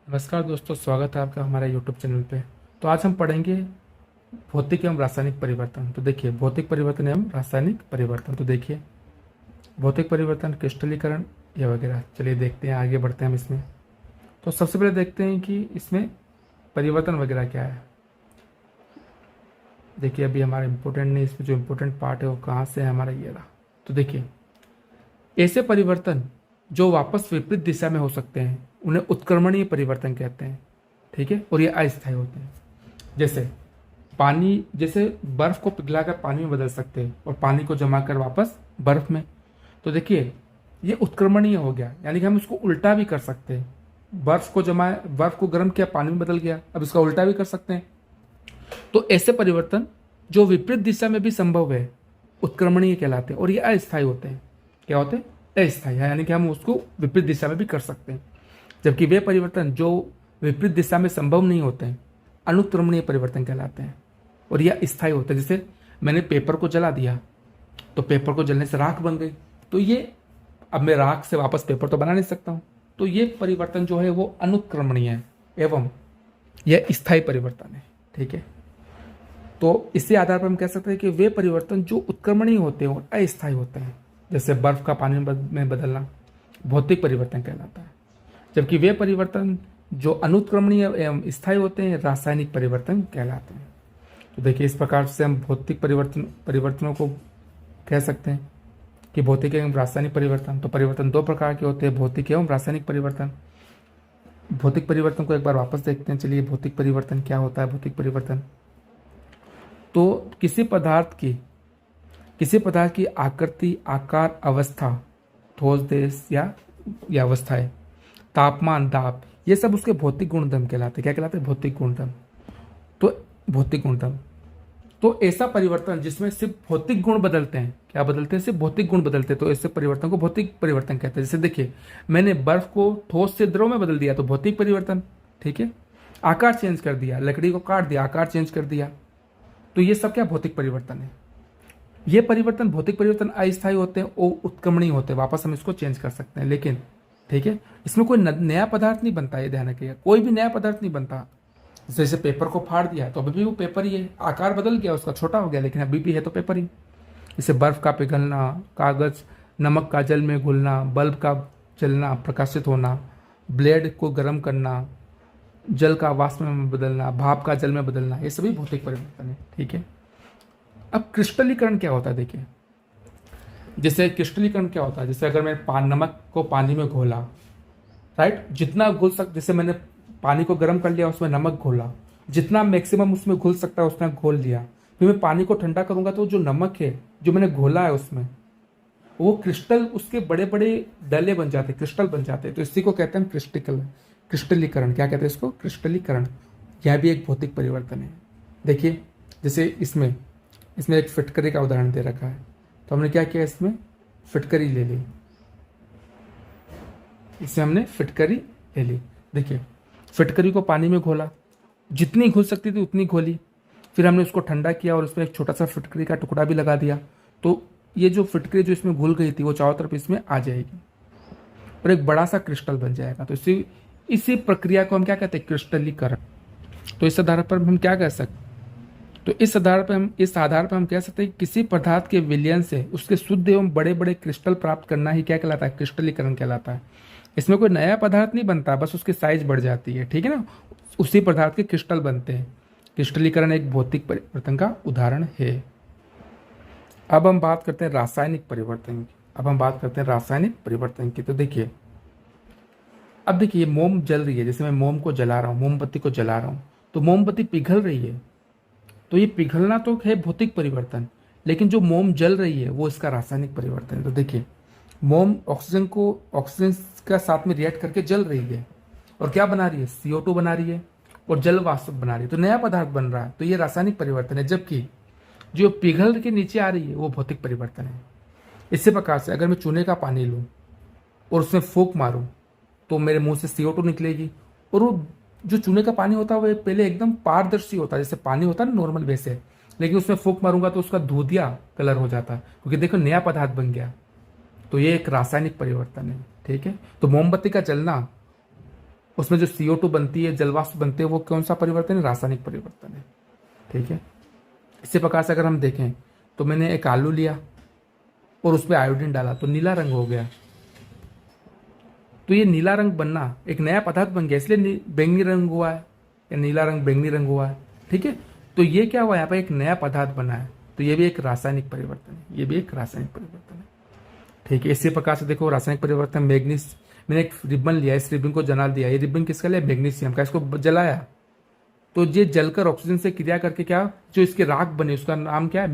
नमस्कार दोस्तों, स्वागत है आपका हमारे यूट्यूब चैनल पे। तो आज हम पढ़ेंगे भौतिक एवं रासायनिक परिवर्तन। तो देखिए, भौतिक परिवर्तन एवं रासायनिक परिवर्तन। तो देखिए, भौतिक परिवर्तन, क्रिस्टलीकरण या वगैरह। चलिए देखते हैं, आगे बढ़ते हैं हम इसमें। तो सबसे पहले देखते हैं कि इसमें परिवर्तन वगैरह क्या है। देखिए, अभी हमारा इम्पोर्टेंट नहीं, इसमें जो इम्पोर्टेंट पार्ट है वो कहाँ से है, हमारा ये रहा। तो देखिए, ऐसे परिवर्तन जो वापस विपरीत दिशा में हो सकते हैं उन्हें उत्क्रमणीय परिवर्तन कहते हैं। ठीक है, और ये अस्थायी होते हैं। जैसे बर्फ को पिघलाकर पानी में बदल सकते हैं और पानी को जमा कर वापस बर्फ में। तो देखिए, ये उत्क्रमणीय हो गया, यानी कि हम इसको उल्टा भी कर सकते हैं। बर्फ को गर्म किया, पानी में बदल गया, अब इसका उल्टा भी कर सकते हैं। तो ऐसे परिवर्तन जो विपरीत दिशा में भी संभव है उत्क्रमणीय कहलाते हैं और ये अस्थायी होते हैं। क्या होते हैं? अस्थायी है, यानी कि हम उसको विपरीत दिशा में भी कर सकते हैं। जबकि वे परिवर्तन जो विपरीत दिशा में संभव नहीं होते हैं अनुक्रमणीय परिवर्तन कहलाते हैं और यह स्थायी होता है। जैसे मैंने पेपर को जला दिया तो पेपर को जलने से राख बन गई, तो ये अब मैं राख से वापस पेपर तो बना नहीं सकता हूं। तो ये परिवर्तन जो है वो अनुक्रमणीय है एवं यह स्थायी परिवर्तन है। ठीक है, तो इसी आधार पर हम कह सकते हैं कि वे परिवर्तन जो उत्क्रमणीय होते हैं और अस्थायी होते हैं, जैसे बर्फ का पानी में बदलना, भौतिक परिवर्तन कहलाता है। जबकि वे परिवर्तन जो अनुक्रमणीय एवं स्थायी होते हैं रासायनिक परिवर्तन कहलाते हैं। तो देखिए, इस प्रकार से हम भौतिक परिवर्तनों को कह सकते हैं कि भौतिक एवं रासायनिक परिवर्तन। तो परिवर्तन दो प्रकार के होते हैं, भौतिक एवं रासायनिक परिवर्तन। भौतिक परिवर्तन को एक बार वापस देखते हैं। चलिए, भौतिक परिवर्तन क्या होता है? भौतिक परिवर्तन तो किसी पदार्थ की आकृति, आकार, अवस्था, ठोस देश या अवस्थाएं, तापमान, दाब, ये सब उसके भौतिक गुणधर्म कहलाते हैं। क्या कहलाते हैं? भौतिक गुणधर्म। तो भौतिक गुणधर्म तो ऐसा परिवर्तन जिसमें सिर्फ भौतिक गुण बदलते हैं। क्या बदलते हैं? सिर्फ भौतिक गुण बदलते हैं, तो ऐसे परिवर्तन को भौतिक परिवर्तन कहते हैं। जैसे देखिए, मैंने बर्फ को ठोस से द्रव में बदल दिया तो भौतिक परिवर्तन। ठीक है, आकार चेंज कर दिया, लकड़ी को काट दिया, आकार चेंज कर दिया, तो ये सब क्या भौतिक परिवर्तन है। ये परिवर्तन, भौतिक परिवर्तन अस्थायी होते हैं और उत्क्रमणीय होते हैं, वापस हम इसको चेंज कर सकते हैं। लेकिन ठीक है, इसमें कोई नया पदार्थ नहीं बनता, ये ध्यान रखिएगा, कोई भी नया पदार्थ नहीं बनता। जैसे पेपर को फाड़ दिया तो अभी भी वो पेपर ही है, आकार बदल गया, उसका छोटा हो गया, लेकिन अभी भी है तो पेपर ही। जैसे बर्फ का पिघलना, कागज, नमक का जल में घुलना, बल्ब का जलना, प्रकाशित होना, ब्लेड को गर्म करना, जल का वाष्प में बदलना, भाप का जल में बदलना, ये सभी भौतिक परिवर्तन है। ठीक है, अब क्रिस्टलीकरण क्या होता है? देखिए, जैसे क्रिस्टलीकरण क्या होता है, जैसे अगर मैं नमक को पानी में घोला, राइट, जितना घुल सक जैसे मैंने पानी को गर्म कर लिया, उसमें नमक घोला, जितना मैक्सिमम उसमें घुल सकता है उतना घोल लिया, फिर मैं पानी को ठंडा करूंगा तो जो नमक है जो मैंने घोला है उसमें वो क्रिस्टल, उसके बड़े बड़े डले बन जाते, क्रिस्टल बन जाते। तो इसी को कहते हैं क्रिस्टलीकरण। क्या कहते हैं इसको? क्रिस्टलीकरण। यह भी एक भौतिक परिवर्तन है। देखिए, जैसे इसमें एक फिटकरी का उदाहरण दे रखा है, तो हमने क्या किया, इसमें फिटकरी ले ली, इसमें हमने फिटकरी ले ली। देखिए, फिटकरी को पानी में घोला, जितनी घुल सकती थी उतनी घोली, फिर हमने उसको ठंडा किया और उसमें एक छोटा सा फिटकरी का टुकड़ा भी लगा दिया, तो ये जो फिटकरी जो इसमें घुल गई थी वो चारों तरफ इसमें आ जाएगी और एक बड़ा सा क्रिस्टल बन जाएगा। तो इसी प्रक्रिया को हम क्या कहते हैं? क्रिस्टलीकरण। तो इस आधार पर हम क्या कह सकते इस आधार पर हम कह सकते हैं कि किसी पदार्थ के विलयन से उसके शुद्ध एवं बड़े बड़े क्रिस्टल प्राप्त करना ही क्या कहलाता है? क्रिस्टलीकरण कहलाता है। इसमें कोई नया पदार्थ नहीं बनता, बस उसकी साइज बढ़ जाती है। ठीक है ना, उसी पदार्थ के क्रिस्टल बनते हैं। क्रिस्टलीकरण एक भौतिक परिवर्तन का उदाहरण है। अब हम बात करते हैं रासायनिक परिवर्तन की। तो देखिए, अब देखिए, मोम जल रही है, जैसे मैं मोम को जला रहा हूँ, मोमबत्ती को जला रहा हूँ, तो मोमबत्ती पिघल रही है, तो ये पिघलना तो है भौतिक परिवर्तन, लेकिन जो मोम जल रही है वो इसका रासायनिक परिवर्तन है। तो देखिए, मोम ऑक्सीजन का साथ में रिएक्ट करके जल रही है और क्या बना रही है? CO2 बना रही है और जल वाष्प बना रही है, तो नया पदार्थ बन रहा है, तो ये रासायनिक परिवर्तन है। जबकि जो पिघल के नीचे आ रही है वो भौतिक परिवर्तन है। इसी प्रकार से अगर मैं चूने का पानी लूँ और उसमें फूंक मारूँ तो मेरे मुंह से CO2 निकलेगी, और वो जो चूने का पानी होता है वो पहले एकदम पारदर्शी होता है, जैसे पानी होता है ना नॉर्मल वैसे, लेकिन उसमें फूंक मारूंगा तो उसका दूधिया कलर हो जाता है, क्योंकि देखो नया पदार्थ बन गया। तो ये एक रासायनिक परिवर्तन है। ठीक है, तो मोमबत्ती का जलना उसमें जो CO2 बनती है, जलवाष्प बनते हैं, वो कौन सा परिवर्तन है? रासायनिक परिवर्तन है। ठीक है। इसी प्रकार से अगर हम देखें तो मैंने एक आलू लिया और उसमें आयोडीन डाला तो नीला रंग हो गया। तो ये नीला रंग बनना एक नया पदार्थ बन गया, इसलिए बैंगनी रंग हुआ है, या नीला रंग बैंगनी रंग हुआ है। ठीक है। तो ये क्या हुआ, यहाँ पर एक नया पदार्थ बना है, तो ये भी एक रासायनिक परिवर्तन है, ये भी एक रासायनिक परिवर्तन है। ठीक है। इसी प्रकार से देखो रासायनिक परिवर्तन मैग्नीस, मैंने एक रिबन लिया, इस रिबन को जला दिया, ये रिबन किसका लिया? मैग्नीशियम का, इसको जलाया तो ये जलकर ऑक्सीजन से क्रिया करके क्या, जो इसके राख बने उसका नाम क्या है?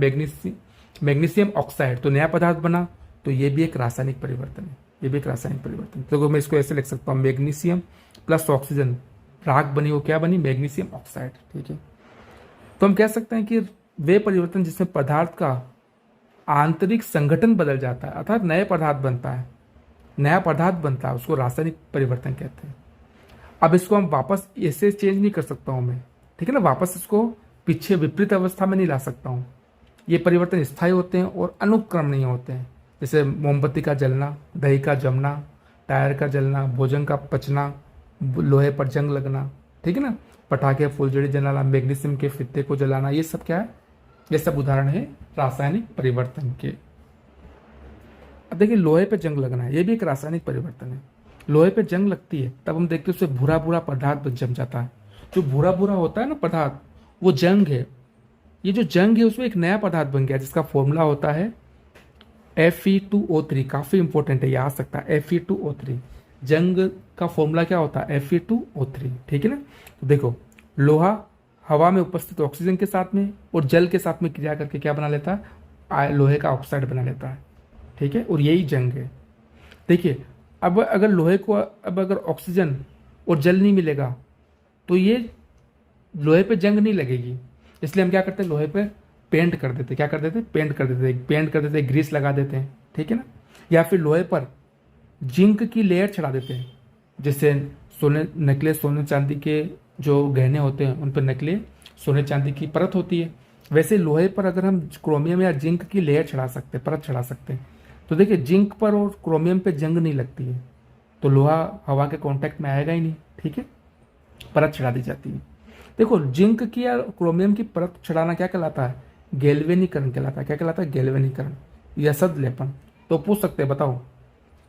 मैग्नीशियम ऑक्साइड, तो नया पदार्थ बना। तो ये भी एक रासायनिक परिवर्तन है, ये भी एक रासायनिक परिवर्तन। तो मैं इसको ऐसे लिख सकता हूँ, मैग्नीशियम प्लस ऑक्सीजन, राख बनी, वो क्या बनी? Magnesium oxide. ठीक है। तो हम कह सकते हैं कि वे परिवर्तन जिसमें पदार्थ का आंतरिक संगठन बदल जाता है, अर्थात नए पदार्थ बनता है, नया पदार्थ बनता है, उसको रासायनिक परिवर्तन कहते हैं। अब इसको हम वापस ऐसे चेंज नहीं कर सकता हूं मैं, ठीक है ना, वापस इसको पीछे विपरीत अवस्था में नहीं ला सकता हूं। ये परिवर्तन स्थायी होते हैं और अनुक्रमणीय होते हैं, जैसे मोमबत्ती का जलना, दही का जमना, टायर का जलना, भोजन का पचना, लोहे पर जंग लगना, ठीक है ना, पटाखे फुलझड़ी जलाना, मैग्नीशियम के फित्ते को जलाना, ये सब क्या है? ये सब उदाहरण है रासायनिक परिवर्तन के। अब देखिए लोहे पे जंग लगना है, ये भी एक रासायनिक परिवर्तन है। लोहे पे जंग लगती है तब हम देखते हैं उससे भूरा भूरा पदार्थ जम जाता है। जो भूरा भूरा होता है ना पदार्थ, वो जंग है। ये जो जंग है उसमें एक नया पदार्थ बन गया जिसका फॉर्मूला होता है Fe2O3। काफी इंपॉर्टेंट है, ये आ सकता है Fe2O3। जंग का फॉर्मूला क्या होता है? Fe2O3। ठीक है ना। तो देखो लोहा हवा में उपस्थित ऑक्सीजन के साथ में और जल के साथ में क्रिया करके क्या बना लेता है? लोहे का ऑक्साइड बना लेता है। ठीक है। और यही जंग है। देखिए अब अगर लोहे को, अब अगर ऑक्सीजन और जल नहीं मिलेगा तो ये लोहे पे जंग नहीं लगेगी। इसलिए हम क्या करते हैं? लोहे पे पेंट कर देते। क्या कर देते? पेंट कर देते, पेंट कर देते, ग्रीस लगा देते हैं। ठीक है ना। या फिर लोहे पर जिंक की लेयर चढ़ा देते हैं, जैसे सोने नकले सोने चांदी के जो गहने होते हैं उन पर नकली सोने चांदी की परत होती है, वैसे लोहे पर अगर हम क्रोमियम या जिंक की लेयर चढ़ा सकते हैं, परत चढ़ा सकते हैं, तो देखिए जिंक पर और क्रोमियम पे जंग नहीं लगती है, तो लोहा हवा के कांटेक्ट में आएगा ही नहीं। ठीक है। परत चढ़ा दी जाती है। देखो जिंक की या क्रोमियम की परत चढ़ाना क्या कहलाता है? गैल्वेनीकरण कहलाता है। क्या कहलाता है? गैल्वेनीकरण या सदलेपन। तो पूछ सकते हैं, बताओ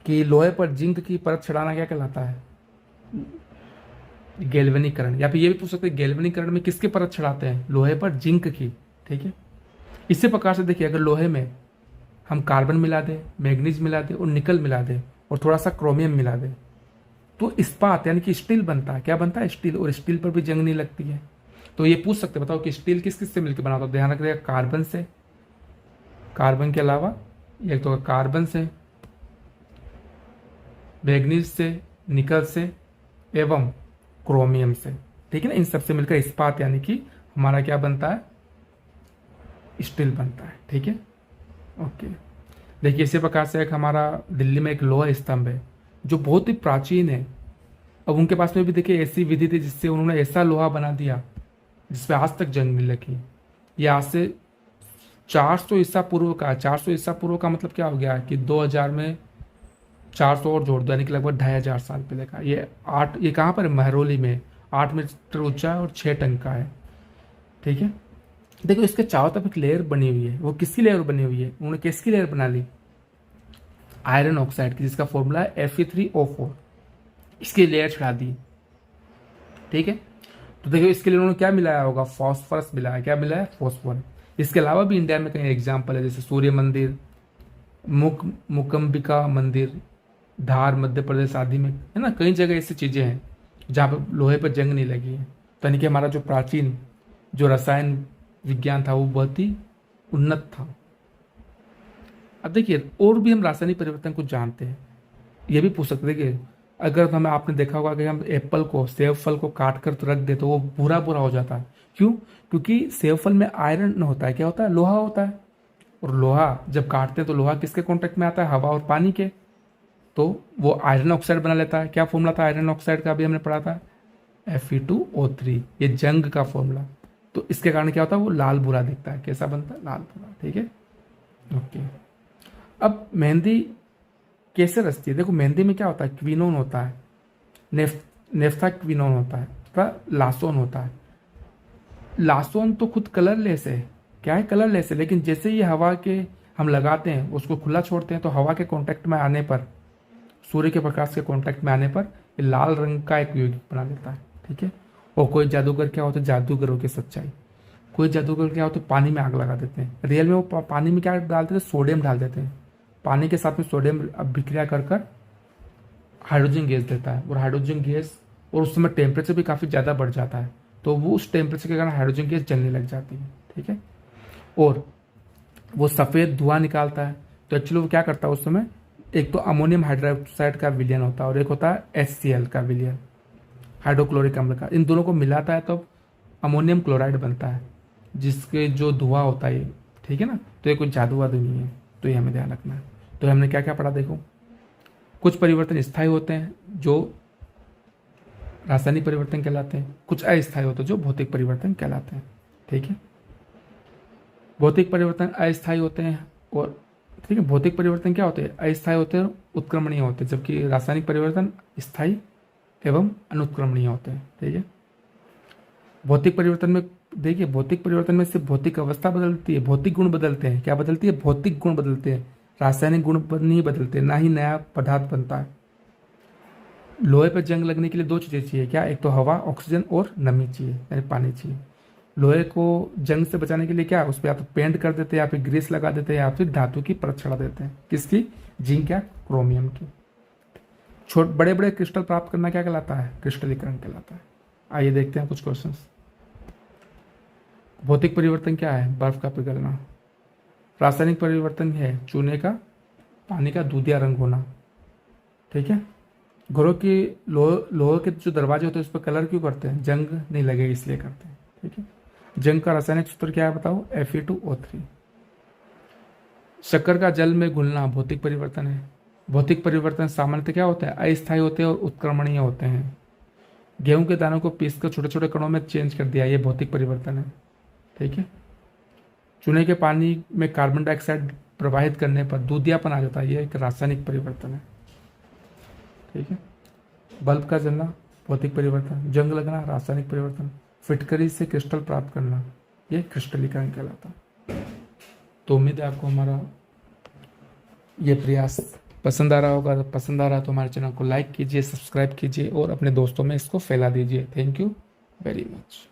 कि लोहे पर जिंक की परत चढ़ाना क्या कहलाता है? गैल्वेनीकरण। या फिर ये भी पूछ सकते हैं गैल्वेनीकरण में किसकी परत चढ़ाते हैं? लोहे पर जिंक की। ठीक है। इसी प्रकार से देखिए अगर लोहे में हम कार्बन मिला दें, मैग्नीज मिला दें और निकल मिला दें और थोड़ा सा क्रोमियम मिला दें तो इस्पात यानी कि स्टील बनता है। क्या बनता है? स्टील। और स्टील पर भी जंग नहीं लगती है। तो ये पूछ सकते बताओ कि स्टील किस किस से मिलकर बना होता है? ध्यान रखिएगा, कार्बन से, कार्बन के अलावा एक तो कार्बन से, मैग्नीज से, निकल से एवं क्रोमियम से। ठीक है ना। इन सबसे मिलकर इस्पात यानी कि हमारा क्या बनता है? स्टील बनता है। ठीक है। ओके। देखिए इसी प्रकार से एक हमारा दिल्ली में एक लोहा स्तंभ है जो बहुत ही प्राचीन है। अब उनके पास में भी देखिए ऐसी विधि थी जिससे उन्होंने ऐसा लोहा बना दिया जिसपे आज तक जंग नहीं लगी। ये आज से 400 ईसा पूर्व का। 400 ईसा पूर्व का मतलब क्या हो गया कि 2000 में 400 और जोड़ दो यानी कि लगभग 2500 साल पहले का। ये कहाँ पर है? महरौली में। 8 मीटर ऊंचा है और 6 टन का है। ठीक है। देखो इसके चारों तरफ एक लेयर बनी हुई है। वो किसकी लेयर बनी हुई है? उन्होंने किसकी लेयर बना ली? आयरन ऑक्साइड की, जिसका फॉर्मूला है Fe3O4। इसकी लेयर चढ़ा दी। ठीक है। तो देखो इसके लिए उन्होंने क्या मिलाया होगा? फॉस्फोरस मिलाया। क्या मिलाया? फॉस्फोरस। इसके अलावा भी इंडिया में कई एग्जाम्पल है, जैसे सूर्य मंदिर, मुकम्बिका मंदिर, धार मध्य प्रदेश आदि में, है ना। कई जगह ऐसी चीजें हैं जहाँ पर लोहे पर जंग नहीं लगी है। तो यानी कि हमारा जो प्राचीन जो रसायन विज्ञान था वो बहुत ही उन्नत था। अब देखिए और भी हम रासायनिक परिवर्तन को जानते हैं। ये भी पूछ सकते हैं कि अगर हमें, आपने देखा होगा कि हम एप्पल को, सेब फल को काट कर तो रख दे तो वो भूरा भूरा हो जाता है। क्यों? क्योंकि सेब फल में आयरन होता है। क्या होता है? लोहा होता है। और लोहा जब काटते हैं तो लोहा किसके कॉन्टेक्ट में आता है? हवा और पानी के। तो वो आयरन ऑक्साइड बना लेता है। क्या फॉर्मूला था आयरन ऑक्साइड का? अभी हमने पढ़ा था Fe2O3। ये जंग का फॉर्मूला। तो इसके कारण क्या होता है? वो लाल भूरा दिखता है। कैसा बनता है? लाल भूरा। ठीक है। ओके। अब मेहंदी कैसे रचती है? देखो मेहंदी में क्या होता है? क्विनोन होता है, नेफ्थाक्विनोन होता है, तथा लासोन होता है। लासोन तो खुद कलरलेस है, क्या है, कलरलेस है, लेकिन जैसे ही हवा के हम लगाते हैं, उसको खुला छोड़ते हैं, तो हवा के कांटेक्ट में आने पर, सूर्य के प्रकाश के कांटेक्ट में आने पर ये लाल रंग का एक यौगिक बना लेता है। ठीक है। और कोई जादूगर क्या होता है, जादूगरों की सच्चाई, कोई जादूगर क्या होता है, पानी में आग लगा देते हैं। रियल में वो पानी में क्या डालते थे, सोडियम डाल देते हैं। पानी के साथ में सोडियम अभिक्रिया कर कर हाइड्रोजन गैस देता है, और हाइड्रोजन गैस, और उस समय टेम्परेचर भी काफ़ी ज़्यादा बढ़ जाता है, तो वो उस टेम्परेचर के कारण हाइड्रोजन गैस जलने लग जाती है। ठीक है। और वो सफ़ेद धुआं निकालता है। तो एक्चुअली वो क्या करता है उस समय, एक तो अमोनियम हाइड्रोक्साइड का विलयन होता है, और एक होता है HCl का विलयन, हाइड्रोक्लोरिक अम्ल का। इन दोनों को मिलाता है तो अमोनियम क्लोराइड बनता है, जिसके जो धुआं होता है। ठीक है ना। तो ये कोई जादू वादू नहीं है, तो ये हमें ध्यान रखना है। तो हमने क्या क्या पढ़ा, देखो, कुछ परिवर्तन स्थायी होते हैं जो रासायनिक परिवर्तन कहलाते हैं, कुछ अस्थायी होते हैं जो भौतिक परिवर्तन कहलाते हैं। ठीक है। भौतिक परिवर्तन अस्थायी होते हैं, और ठीक है, भौतिक परिवर्तन क्या होते हैं, अस्थायी होते हैं, उत्क्रमणीय होते हैं, जबकि रासायनिक परिवर्तन स्थायी एवं अनुत्क्रमणीय होते हैं। ठीक है। भौतिक परिवर्तन में देखिए, भौतिक परिवर्तन में सिर्फ भौतिक अवस्था बदलती है, भौतिक गुण बदलते हैं। क्या बदलती है, भौतिक गुण बदलते हैं, रासायनिक गुण नहीं बदलते, ना ही नया पदार्थ बनता है। लोहे पर जंग लगने के लिए दो चीज़ें चाहिए, क्या, एक तो हवा, ऑक्सीजन, और नमी चाहिए, यानी पानी चाहिए। लोहे को जंग से बचाने के लिए क्या, उस पर या तो पेंट कर देते हैं, या फिर ग्रीस लगा देते हैं, या फिर धातु की परत चढ़ा देते हैं। किसकी, जिंक या क्रोमियम की। बड़े बड़े क्रिस्टल प्राप्त करना क्या कहलाता है, क्रिस्टलीकरण कहलाता है। आइए देखते हैं कुछ क्वेश्चंस। भौतिक परिवर्तन क्या है, बर्फ का पिघलना। रासायनिक परिवर्तन है चूने का, पानी का दूधिया रंग होना। ठीक है। घरों की लोहे के जो दरवाजे होते हैं उस पर कलर क्यों करते हैं, जंग नहीं लगे इसलिए करते हैं। ठीक है। जंग का रासायनिक सूत्र क्या है बताओ, Fe2O3। शक्कर का जल में घुलना भौतिक परिवर्तन है। भौतिक परिवर्तन सामान्यतः क्या होता है, अस्थायी होते हैं और उत्क्रमणीय होते हैं। गेहूं के दानों को पीसकर छोटे छोटे कणों में चेंज कर दिया, ये भौतिक परिवर्तन है। ठीक है। चूने के पानी में कार्बन डाइऑक्साइड प्रवाहित करने पर दूधियापन आ जाता है, यह एक रासायनिक परिवर्तन है। ठीक है। बल्ब का जलना भौतिक परिवर्तन, जंग लगना रासायनिक परिवर्तन, फिटकरी से क्रिस्टल प्राप्त करना, यह क्रिस्टलीकरण कहलाता है। तो उम्मीद है आपको हमारा ये प्रयास पसंद आ रहा होगा। पसंद आ रहा है तो हमारे चैनल को लाइक कीजिए, सब्सक्राइब कीजिए, और अपने दोस्तों में इसको फैला दीजिए। Thank you very much.